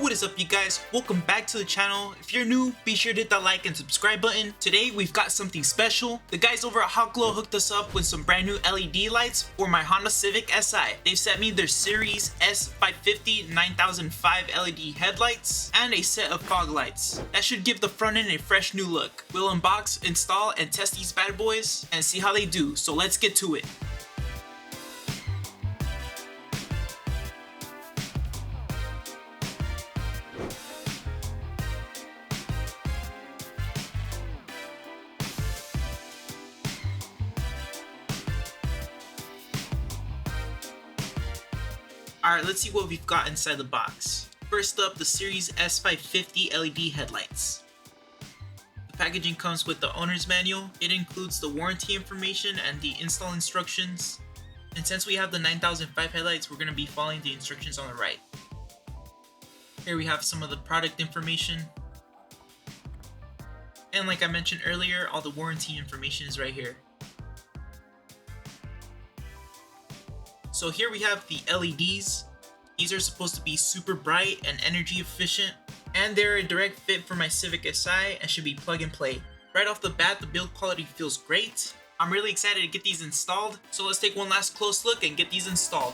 What is up, you guys? Welcome back to the channel. If you're new, be sure to hit that like and subscribe button. Today we've got something special. The guys over at Hawkglow hooked us up with some brand new LED lights for my Honda Civic Si. They've sent me their Series S550 9005 LED headlights and a set of fog lights. That should give the front end a fresh new look. We'll unbox, install, and test these bad boys and see how they do. So let's get to it. Alright, let's see what we've got inside the box. First up, the Series S550 LED headlights. The packaging comes with the owner's manual. It includes the warranty information and the install instructions. And since we have the 9005 headlights, we're going to be following the instructions on the right. Here we have some of the product information. And like I mentioned earlier, all the warranty information is right here. So here we have the LEDs. These are supposed to be super bright and energy efficient, and they're a direct fit for my Civic Si and should be plug and play. Right off the bat, the build quality feels great. I'm really excited to get these installed, so let's take one last close look and get these installed.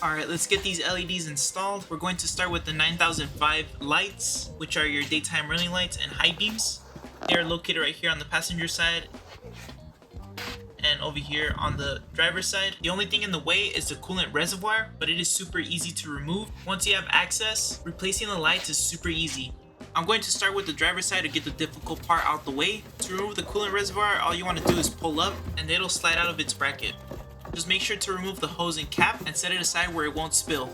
Alright, let's get these LEDs installed. We're going to start with the 9005 lights, which are your daytime running lights and high beams. They are located right here on the passenger side and over here on the driver's side. The only thing in the way is the coolant reservoir, but it is super easy to remove. Once you have access, replacing the lights is super easy. I'm going to start with the driver's side to get the difficult part out the way. To remove the coolant reservoir, all you want to do is pull up and it'll slide out of its bracket. Just make sure to remove the hose and cap and set it aside where it won't spill.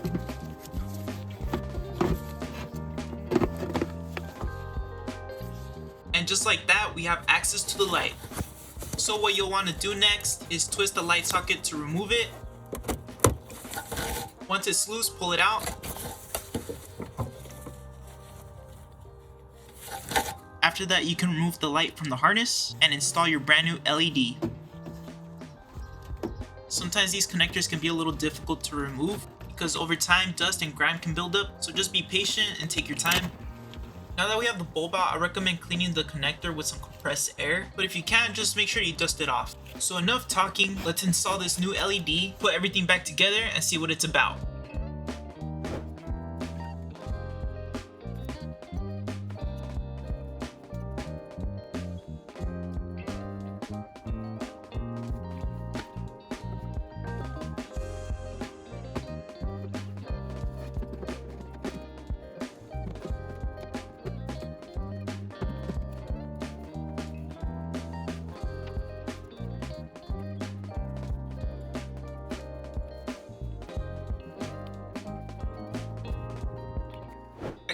And just like that, we have access to the light. So what you'll want to do next is twist the light socket to remove it. Once it's loose, pull it out. After that, you can remove the light from the harness and install your brand new LED. Sometimes these connectors can be a little difficult to remove because over time dust and grime can build up, so just be patient and take your time. Now that we have the bulb out, I recommend cleaning the connector with some compressed air, but if you can't, just make sure you dust it off. So enough talking, let's install this new LED, put everything back together and see what it's about.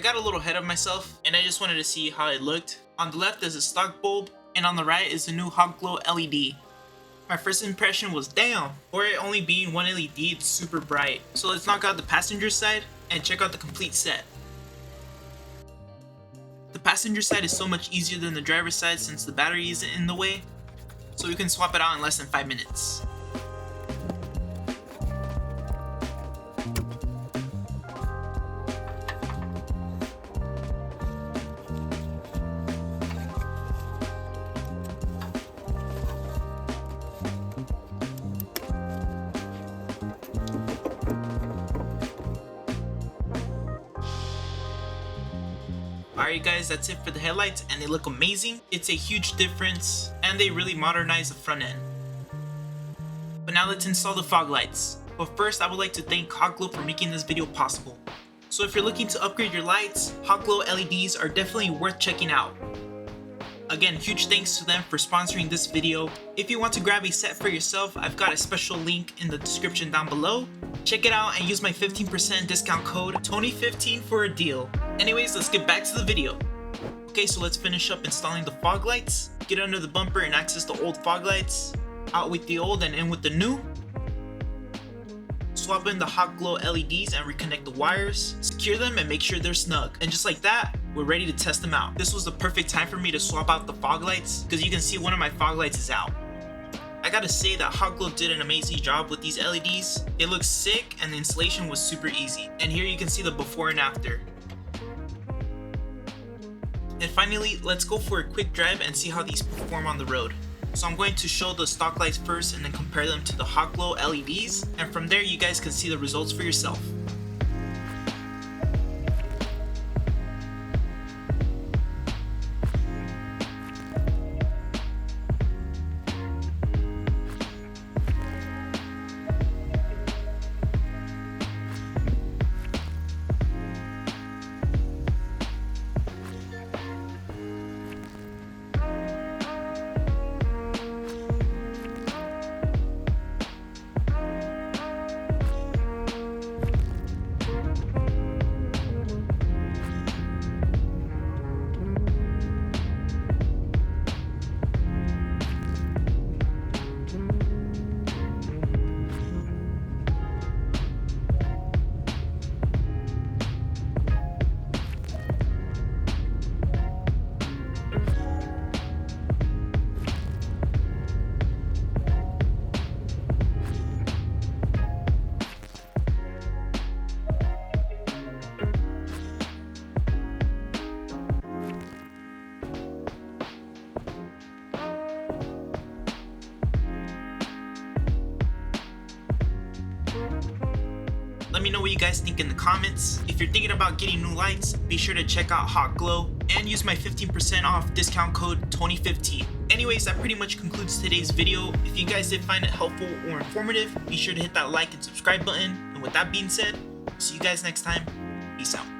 I got a little ahead of myself and I just wanted to see how it looked. On the left is a stock bulb and on the right is the new Hawkglow LED. My first impression was damn, for it only being one LED, it's super bright. So let's knock out the passenger side and check out the complete set. The passenger side is so much easier than the driver's side since the battery isn't in the way, so you can swap it out in less than 5 minutes. Alright guys, that's it for the headlights and they look amazing. It's a huge difference and they really modernize the front end. But now let's install the fog lights. But first I would like to thank Hawkglow for making this video possible. So if you're looking to upgrade your lights, Hawkglow LEDs are definitely worth checking out. Again, huge thanks to them for sponsoring this video. If you want to grab a set for yourself, I've got a special link in the description down below. Check it out and use my 15% discount code TONY15 for a deal. Anyways, let's get back to the video. Okay, so let's finish up installing the fog lights. Get under the bumper and access the old fog lights. Out with the old and in with the new. Swap in the Hawkglow LEDs and reconnect the wires. Secure them and make sure they're snug. And just like that, we're ready to test them out. This was the perfect time for me to swap out the fog lights because you can see one of my fog lights is out. I gotta say that Hawkglow did an amazing job with these LEDs. They look sick and the installation was super easy. And here you can see the before and after. And finally, let's go for a quick drive and see how these perform on the road. So I'm going to show the stock lights first and then compare them to the Hawkglow LEDs. And from there you guys can see the results for yourself. Let me know what you guys think in the comments. If you're thinking about getting new lights, be sure to check out Hawkglow and use my 15% off discount code 2015. Anyways, that pretty much concludes today's video. If you guys did find it helpful or informative, be sure to hit that like and subscribe button. And with that being said, see you guys next time. Peace out.